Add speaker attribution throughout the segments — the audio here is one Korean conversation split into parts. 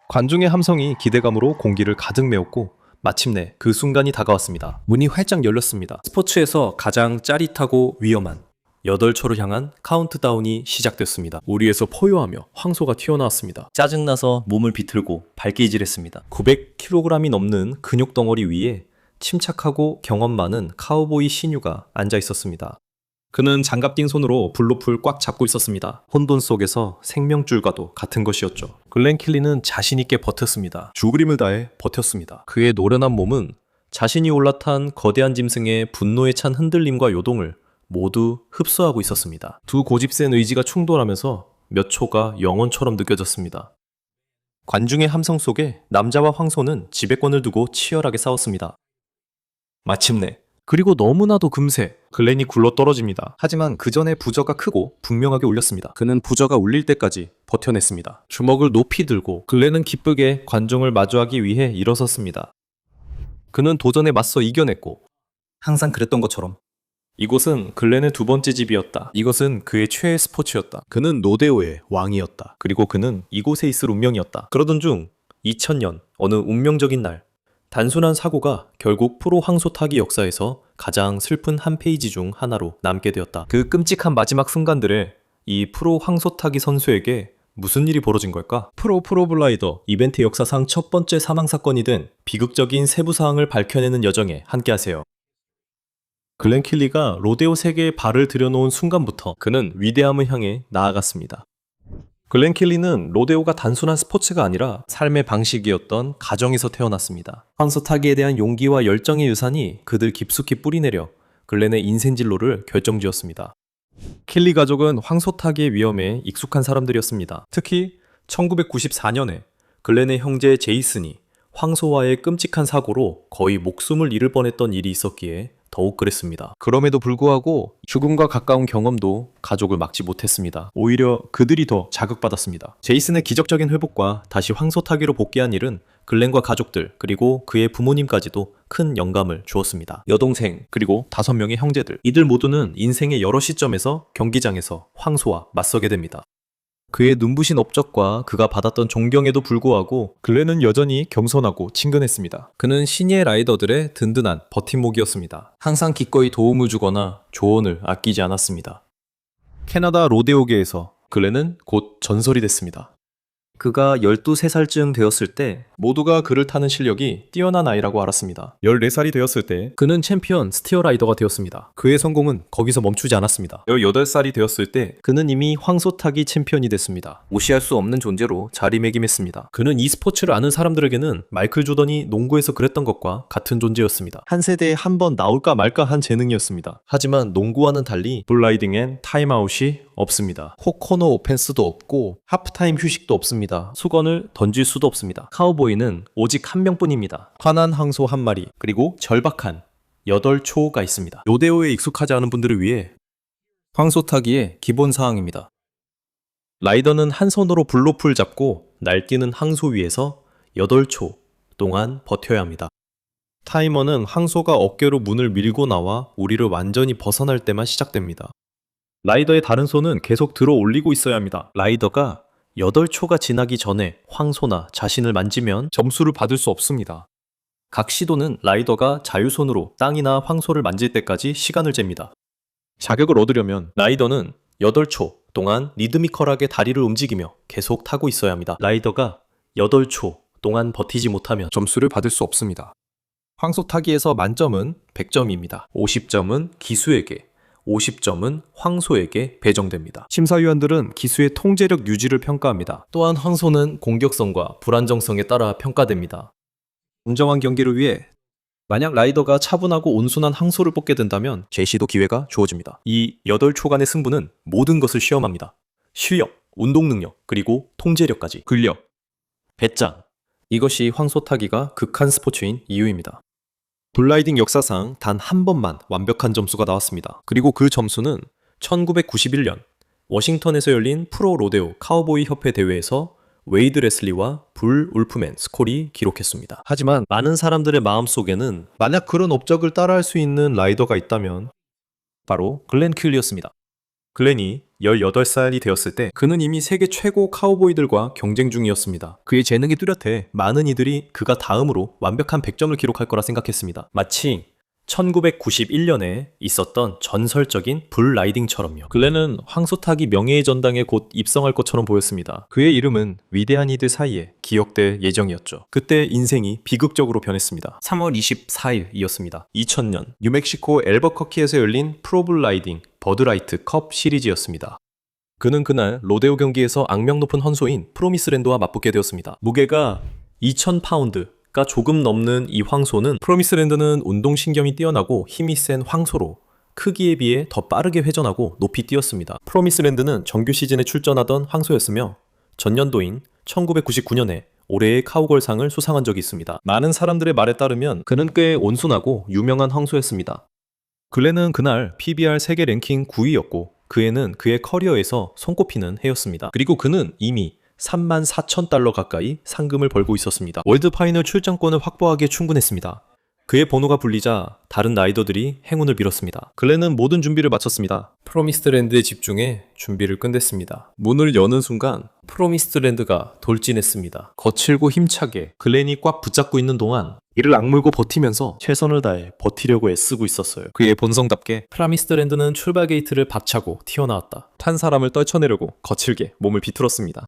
Speaker 1: 관중의 함성이 기대감으로 공기를 가득 메웠고 마침내 그 순간이 다가왔습니다. 문이 활짝 열렸습니다. 스포츠에서 가장 짜릿하고 위험한 8초를 향한 카운트다운이 시작됐습니다. 우리에서 포효하며 황소가 튀어나왔습니다. 짜증나서 몸을 비틀고 발길질했습니다. 900kg이 넘는 근육 덩어리 위에 침착하고 경험 많은 카우보이 신유가 앉아 있었습니다. 그는 장갑 띈 손으로 블로프를 꽉 잡고 있었습니다. 혼돈 속에서 생명줄과도 같은 것이었죠. 글렌 킬리는 자신있게 버텼습니다. 죽을 힘을 다해 버텼습니다. 그의 노련한 몸은 자신이 올라탄 거대한 짐승의 분노에 찬 흔들림과 요동을 모두 흡수하고 있었습니다. 두 고집센 의지가 충돌하면서 몇 초가 영원처럼 느껴졌습니다. 관중의 함성 속에 남자와 황소는 지배권을 두고 치열하게 싸웠습니다. 마침내 그리고 너무나도 금세 글렌이 굴러 떨어집니다. 하지만 그 전에 부저가 크고 분명하게 울렸습니다. 그는 부저가 울릴 때까지 버텨냈습니다. 주먹을 높이 들고 글렌은 기쁘게 관중을 마주하기 위해 일어섰습니다. 그는 도전에 맞서 이겨냈고 항상 그랬던 것처럼 이곳은 글렌의 두 번째 집이었다. 이것은 그의 최애 스포츠였다. 그는 로데오의 왕이었다. 그리고 그는 이곳에 있을 운명이었다. 그러던 중 2000년 어느 운명적인 날 단순한 사고가 결국 프로 황소 타기 역사에서 가장 슬픈 한 페이지 중 하나로 남게 되었다. 그 끔찍한 마지막 순간들에 이 프로 황소 타기 선수에게 무슨 일이 벌어진 걸까? 프로블라이더 이벤트 역사상 첫 번째 사망 사건이 된 비극적인 세부 사항을 밝혀내는 여정에 함께하세요. 글렌 킬리가 로데오 세계에 발을 들여놓은 순간부터 그는 위대함을 향해 나아갔습니다. 글렌 킬리는 로데오가 단순한 스포츠가 아니라 삶의 방식이었던 가정에서 태어났습니다. 황소 타기에 대한 용기와 열정의 유산이 그들 깊숙이 뿌리내려 글렌의 인생 진로를 결정지었습니다. 킬리 가족은 황소 타기의 위험에 익숙한 사람들이었습니다. 특히 1994년에 글렌의 형제 제이슨이 황소와의 끔찍한 사고로 거의 목숨을 잃을 뻔했던 일이 있었기에 더욱 그랬습니다. 그럼에도 불구하고 죽음과 가까운 경험도 가족을 막지 못했습니다. 오히려 그들이 더 자극받았습니다. 제이슨의 기적적인 회복과 다시 황소 타기로 복귀한 일은 글렌과 가족들 그리고 그의 부모님까지도 큰 영감을 주었습니다. 여동생 그리고 5명의 형제들 이들 모두는 인생의 여러 시점에서 경기장에서 황소와 맞서게 됩니다. 그의 눈부신 업적과 그가 받았던 존경에도 불구하고 글렌은 여전히 겸손하고 친근했습니다. 그는 시니어 라이더들의 든든한 버팀목이었습니다. 항상 기꺼이 도움을 주거나 조언을 아끼지 않았습니다. 캐나다 로데오계에서 글렌은 곧 전설이 됐습니다. 그가 12~13살쯤 되었을 때 모두가 그를 타는 실력이 뛰어난 아이라고 알았습니다. 14살이 되었을 때 그는 챔피언 스티어 라이더가 되었습니다. 그의 성공은 거기서 멈추지 않았습니다. 18살이 되었을 때 그는 이미 황소 타기 챔피언이 됐습니다. 무시할 수 없는 존재로 자리매김했습니다. 그는 이 스포츠를 아는 사람들에게는 마이클 조던이 농구에서 그랬던 것과 같은 존재였습니다. 한 세대에 한 번 나올까 말까 한 재능이었습니다. 하지만 농구와는 달리 블라이딩엔 타임아웃이 없습니다. 코너 오펜스도 없고 하프타임 휴식도 없습니다. 수건을 던질 수도 없습니다. 카우보이는 오직 한 명뿐입니다. 화난 황소 한 마리 그리고 절박한 8초가 있습니다. 로데오에 익숙하지 않은 분들을 위해 황소 타기의 기본 사항입니다. 라이더는 한 손으로 블로프를 잡고 날뛰는 황소 위에서 8초 동안 버텨야 합니다. 타이머는 황소가 어깨로 문을 밀고 나와 우리를 완전히 벗어날 때만 시작됩니다. 라이더의 다른 손은 계속 들어 올리고 있어야 합니다. 라이더가 8초가 지나기 전에 황소나 자신을 만지면 점수를 받을 수 없습니다. 각 시도는 라이더가 자유손으로 땅이나 황소를 만질 때까지 시간을 잽니다. 자격을 얻으려면 라이더는 8초 동안 리드미컬하게 다리를 움직이며 계속 타고 있어야 합니다. 라이더가 8초 동안 버티지 못하면 점수를 받을 수 없습니다. 황소 타기에서 만점은 100점입니다. 50점은 기수에게, 50점은 황소에게 배정됩니다. 심사위원들은 기수의 통제력 유지를 평가합니다. 또한 황소는 공격성과 불안정성에 따라 평가됩니다. 공정한 경기를 위해 만약 라이더가 차분하고 온순한 황소를 뽑게 된다면 제시도 기회가 주어집니다. 이 8초간의 승부는 모든 것을 시험합니다. 실력, 운동 능력, 그리고 통제력까지. 근력, 배짱. 이것이 황소 타기가 극한 스포츠인 이유입니다. 블라이딩 역사상 단 한 번만 완벽한 점수가 나왔습니다. 그리고 그 점수는 1991년 워싱턴에서 열린 프로 로데오 카우보이 협회 대회에서 웨이드 레슬리와 불 울프맨 스콜이 기록했습니다. 하지만 많은 사람들의 마음속에는 만약 그런 업적을 따라할 수 있는 라이더가 있다면 바로 글렌 킬리였습니다. 글렌이 18살이 되었을 때 그는 이미 세계 최고 카우보이들과 경쟁 중이었습니다. 그의 재능이 뚜렷해 많은 이들이 그가 다음으로 완벽한 100점을 기록할 거라 생각했습니다. 마치 1991년에 있었던 전설적인 불 라이딩처럼요. 글렌은 황소타기 명예의 전당에 곧 입성할 것처럼 보였습니다. 그의 이름은 위대한 이들 사이에 기억될 예정이었죠. 그때 인생이 비극적으로 변했습니다. 3월 24일이었습니다. 2000년 뉴멕시코 엘버커키에서 열린 프로불 라이딩 버드라이트 컵 시리즈였습니다. 그는 그날 로데오 경기에서 악명 높은 헌소인 프로미스랜드와 맞붙게 되었습니다. 무게가 2000파운드 가 조금 넘는 이 황소는 프로미스랜드는 운동신경이 뛰어나고 힘이 센 황소로 크기에 비해 더 빠르게 회전하고 높이 뛰었습니다. 프로미스랜드는 정규 시즌에 출전하던 황소였으며 전년도인 1999년에 올해의 카우걸상을 수상한 적이 있습니다. 많은 사람들의 말에 따르면 그는 꽤 온순하고 유명한 황소였습니다. 글렌은 그날 PBR 세계 랭킹 9위였고 그 해는 그의 커리어에서 손꼽히는 해였습니다. 그리고 그는 이미 34,000달러 가까이 상금을 벌고 있었습니다. 월드 파이널 출전권을 확보하기에 충분했습니다. 그의 번호가 불리자 다른 라이더들이 행운을 빌었습니다. 글렌은 모든 준비를 마쳤습니다. 프로미스랜드에 집중해 준비를 끝냈습니다. 문을 여는 순간 프로미스랜드가 돌진했습니다. 거칠고 힘차게 글렌이 꽉 붙잡고 있는 동안 이를 악물고 버티면서 최선을 다해 버티려고 애쓰고 있었어요. 그의 본성답게 프로미스랜드는 출발 게이트를 박차고 튀어나왔다. 탄 사람을 떨쳐내려고 거칠게 몸을 비틀었습니다.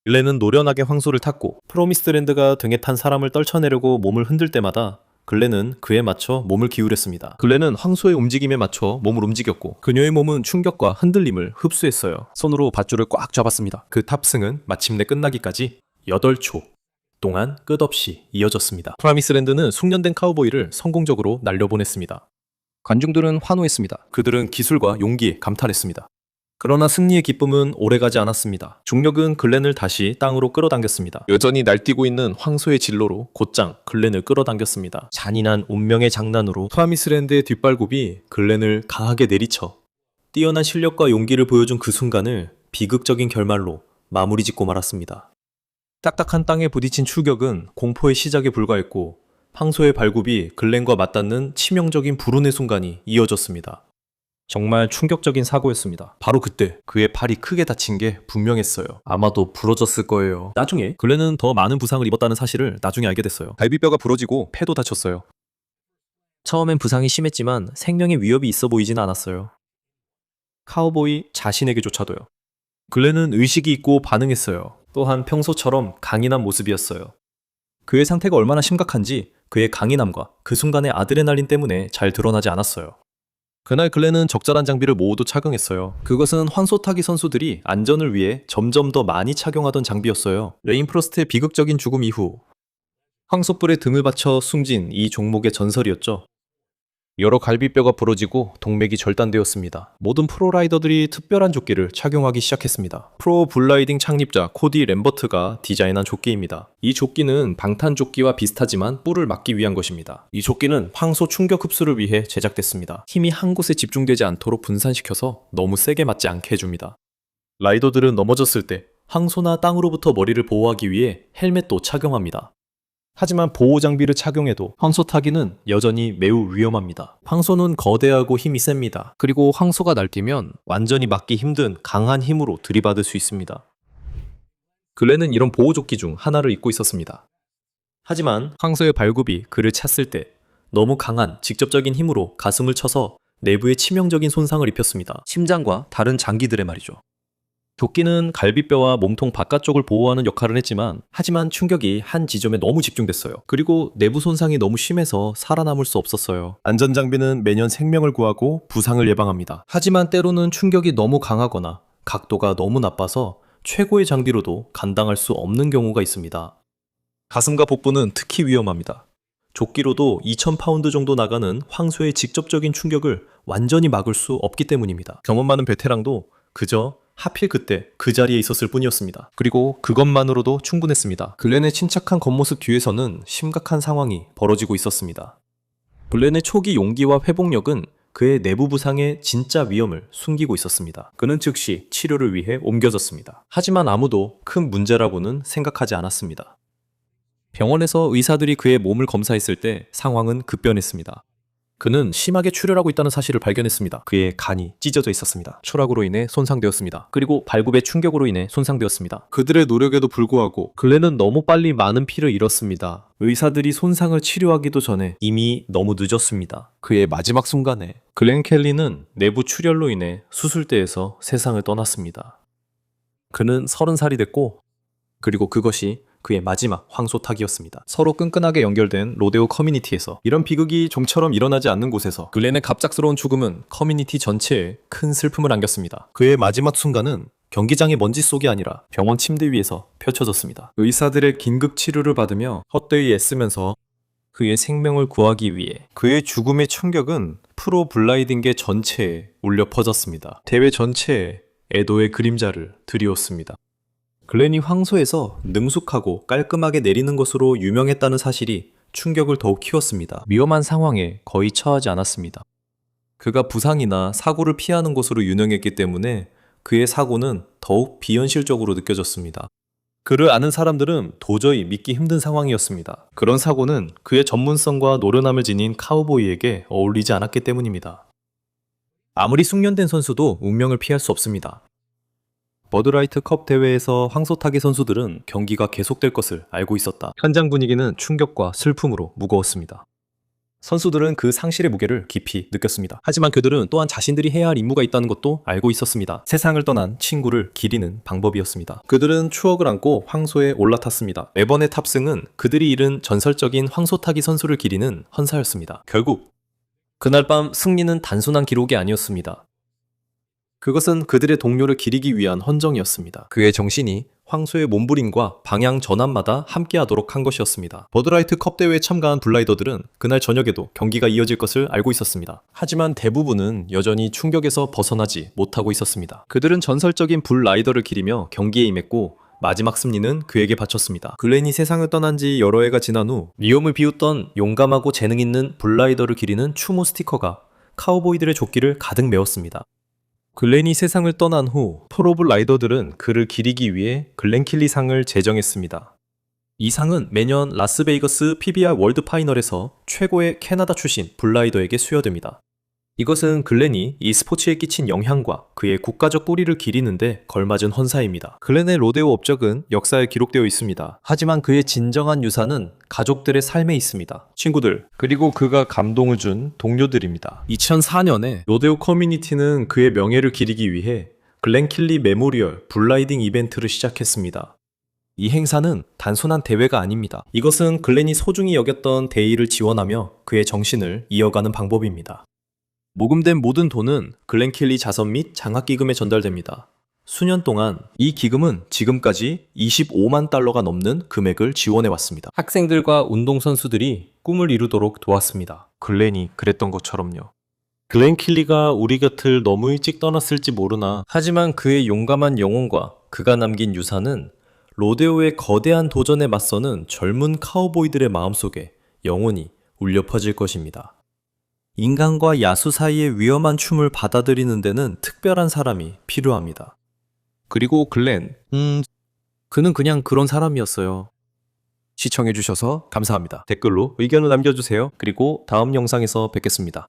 Speaker 1: 글렌은 노련하게 황소를 탔고 프로미스랜드가 등에 탄 사람을 떨쳐내려고 몸을 흔들 때마다 글렌은 그에 맞춰 몸을 기울였습니다. 글렌은 황소의 움직임에 맞춰 몸을 움직였고 그녀의 몸은 충격과 흔들림을 흡수했어요. 손으로 밧줄을 꽉 잡았습니다. 그 탑승은 마침내 끝나기까지 8초 동안 끝없이 이어졌습니다. 프로미스랜드는 숙련된 카우보이를 성공적으로 날려보냈습니다. 관중들은 환호했습니다. 그들은 기술과 용기에 감탄했습니다. 그러나 승리의 기쁨은 오래가지 않았습니다. 중력은 글렌을 다시 땅으로 끌어당겼습니다. 여전히 날뛰고 있는 황소의 진로로 곧장 글렌을 끌어당겼습니다. 잔인한 운명의 장난으로 프로미스랜드의 뒷발굽이 글렌을 강하게 내리쳐 뛰어난 실력과 용기를 보여준 그 순간을 비극적인 결말로 마무리 짓고 말았습니다. 딱딱한 땅에 부딪힌 출격은 공포의 시작에 불과했고 황소의 발굽이 글렌과 맞닿는 치명적인 불운의 순간이 이어졌습니다. 정말 충격적인 사고였습니다. 바로 그때 그의 팔이 크게 다친 게 분명했어요. 아마도 부러졌을 거예요. 나중에 글렌은 더 많은 부상을 입었다는 사실을 나중에 알게 됐어요. 갈비뼈가 부러지고 폐도 다쳤어요. 처음엔 부상이 심했지만 생명의 위협이 있어 보이진 않았어요. 카우보이 자신에게조차도요. 글렌은 의식이 있고 반응했어요. 또한 평소처럼 강인한 모습이었어요. 그의 상태가 얼마나 심각한지 그의 강인함과 그 순간의 아드레날린 때문에 잘 드러나지 않았어요. 그날 글렌은 적절한 장비를 모두 착용했어요. 그것은 황소타기 선수들이 안전을 위해 점점 더 많이 착용하던 장비였어요. 레인프로스트의 비극적인 죽음 이후 황소뿔에 등을 받쳐 숨진 이 종목의 전설이었죠. 여러 갈비뼈가 부러지고 동맥이 절단되었습니다. 모든 프로라이더들이 특별한 조끼를 착용하기 시작했습니다. 프로 불라이딩 창립자 코디 램버트가 디자인한 조끼입니다. 이 조끼는 방탄조끼와 비슷하지만 뿔을 막기 위한 것입니다. 이 조끼는 황소 충격 흡수를 위해 제작됐습니다. 힘이 한 곳에 집중되지 않도록 분산시켜서 너무 세게 맞지 않게 해줍니다. 라이더들은 넘어졌을 때 황소나 땅으로부터 머리를 보호하기 위해 헬멧도 착용합니다. 하지만 보호 장비를 착용해도 황소 타기는 여전히 매우 위험합니다. 황소는 거대하고 힘이 셉니다. 그리고 황소가 날뛰면 완전히 막기 힘든 강한 힘으로 들이받을 수 있습니다. 글렌은 이런 보호조끼 중 하나를 입고 있었습니다. 하지만 황소의 발굽이 그를 찼을 때 너무 강한 직접적인 힘으로 가슴을 쳐서 내부에 치명적인 손상을 입혔습니다. 심장과 다른 장기들의 말이죠. 조끼는 갈비뼈와 몸통 바깥쪽을 보호하는 역할을 했지만 하지만 충격이 한 지점에 너무 집중됐어요. 그리고 내부 손상이 너무 심해서 살아남을 수 없었어요. 안전장비는 매년 생명을 구하고 부상을 예방합니다. 하지만 때로는 충격이 너무 강하거나 각도가 너무 나빠서 최고의 장비로도 감당할 수 없는 경우가 있습니다. 가슴과 복부는 특히 위험합니다. 조끼로도 2000파운드 정도 나가는 황소의 직접적인 충격을 완전히 막을 수 없기 때문입니다. 경험 많은 베테랑도 그저 하필 그때 그 자리에 있었을 뿐이었습니다. 그리고 그것만으로도 충분했습니다. 글렌의 침착한 겉모습 뒤에서는 심각한 상황이 벌어지고 있었습니다. 글렌의 초기 용기와 회복력은 그의 내부 부상의 진짜 위험을 숨기고 있었습니다. 그는 즉시 치료를 위해 옮겨졌습니다. 하지만 아무도 큰 문제라고는 생각하지 않았습니다. 병원에서 의사들이 그의 몸을 검사했을 때 상황은 급변했습니다. 그는 심하게 출혈하고 있다는 사실을 발견했습니다. 그의 간이 찢어져 있었습니다. 초락으로 인해 손상되었습니다. 그리고 발굽의 충격으로 인해 손상되었습니다. 그들의 노력에도 불구하고 글렌은 너무 빨리 많은 피를 잃었습니다. 의사들이 손상을 치료하기도 전에 이미 너무 늦었습니다. 그의 마지막 순간에 글렌 켈리는 내부 출혈로 인해 수술대에서 세상을 떠났습니다. 그는 30살이 됐고, 그리고 그것이 그의 마지막 황소타기였습니다. 서로 끈끈하게 연결된 로데오 커뮤니티에서 이런 비극이 좀처럼 일어나지 않는 곳에서 글렌의 갑작스러운 죽음은 커뮤니티 전체에 큰 슬픔을 안겼습니다. 그의 마지막 순간은 경기장의 먼지 속이 아니라 병원 침대 위에서 펼쳐졌습니다. 의사들의 긴급 치료를 받으며 헛되이 애쓰면서 그의 생명을 구하기 위해 그의 죽음의 충격은 프로 블라이딩계 전체에 울려 퍼졌습니다. 대회 전체에 애도의 그림자를 드리웠습니다. 글렌이 황소에서 능숙하고 깔끔하게 내리는 것으로 유명했다는 사실이 충격을 더욱 키웠습니다. 위험한 상황에 거의 처하지 않았습니다. 그가 부상이나 사고를 피하는 것으로 유명했기 때문에 그의 사고는 더욱 비현실적으로 느껴졌습니다. 그를 아는 사람들은 도저히 믿기 힘든 상황이었습니다. 그런 사고는 그의 전문성과 노련함을 지닌 카우보이에게 어울리지 않았기 때문입니다. 아무리 숙련된 선수도 운명을 피할 수 없습니다. 버드라이트 컵 대회에서 황소타기 선수들은 경기가 계속될 것을 알고 있었다. 현장 분위기는 충격과 슬픔으로 무거웠습니다. 선수들은 그 상실의 무게를 깊이 느꼈습니다. 하지만 그들은 또한 자신들이 해야 할 임무가 있다는 것도 알고 있었습니다. 세상을 떠난 친구를 기리는 방법이었습니다. 그들은 추억을 안고 황소에 올라탔습니다. 매번의 탑승은 그들이 잃은 전설적인 황소타기 선수를 기리는 헌사였습니다. 결국 그날 밤 승리는 단순한 기록이 아니었습니다. 그것은 그들의 동료를 기리기 위한 헌정이었습니다. 그의 정신이 황소의 몸부림과 방향 전환마다 함께하도록 한 것이었습니다. 버드라이트 컵 대회에 참가한 블라이더들은 그날 저녁에도 경기가 이어질 것을 알고 있었습니다. 하지만 대부분은 여전히 충격에서 벗어나지 못하고 있었습니다. 그들은 전설적인 블라이더를 기리며 경기에 임했고 마지막 승리는 그에게 바쳤습니다. 글렌이 세상을 떠난 지 여러 해가 지난 후 위험을 비웃던 용감하고 재능 있는 블라이더를 기리는 추모 스티커가 카우보이들의 조끼를 가득 메웠습니다. 글렌이 세상을 떠난 후 프로블 라이더들은 그를 기리기 위해 글렌킬리 상을 제정했습니다. 이 상은 매년 라스베이거스 PBR 월드 파이널에서 최고의 캐나다 출신 블라이더에게 수여됩니다. 이것은 글렌이 이 스포츠에 끼친 영향과 그의 국가적 뿌리를 기리는데 걸맞은 헌사입니다. 글렌의 로데오 업적은 역사에 기록되어 있습니다. 하지만 그의 진정한 유산은 가족들의 삶에 있습니다. 친구들, 그리고 그가 감동을 준 동료들입니다. 2004년에 로데오 커뮤니티는 그의 명예를 기리기 위해 글렌킬리 메모리얼 블라이딩 이벤트를 시작했습니다. 이 행사는 단순한 대회가 아닙니다. 이것은 글렌이 소중히 여겼던 대의를 지원하며 그의 정신을 이어가는 방법입니다. 모금된 모든 돈은 글렌킬리 자선 및 장학기금에 전달됩니다. 수년 동안 이 기금은 지금까지 25만 달러가 넘는 금액을 지원해왔습니다. 학생들과 운동선수들이 꿈을 이루도록 도왔습니다. 글렌이 그랬던 것처럼요. 글렌킬리가 우리 곁을 너무 일찍 떠났을지 모르나, 하지만 그의 용감한 영혼과 그가 남긴 유산은 로데오의 거대한 도전에 맞서는 젊은 카우보이들의 마음속에 영원히 울려 퍼질 것입니다. 인간과 야수 사이의 위험한 춤을 받아들이는 데는 특별한 사람이 필요합니다. 그리고 글렌, 그는 그냥 그런 사람이었어요. 시청해주셔서 감사합니다. 댓글로 의견을 남겨주세요. 그리고 다음 영상에서 뵙겠습니다.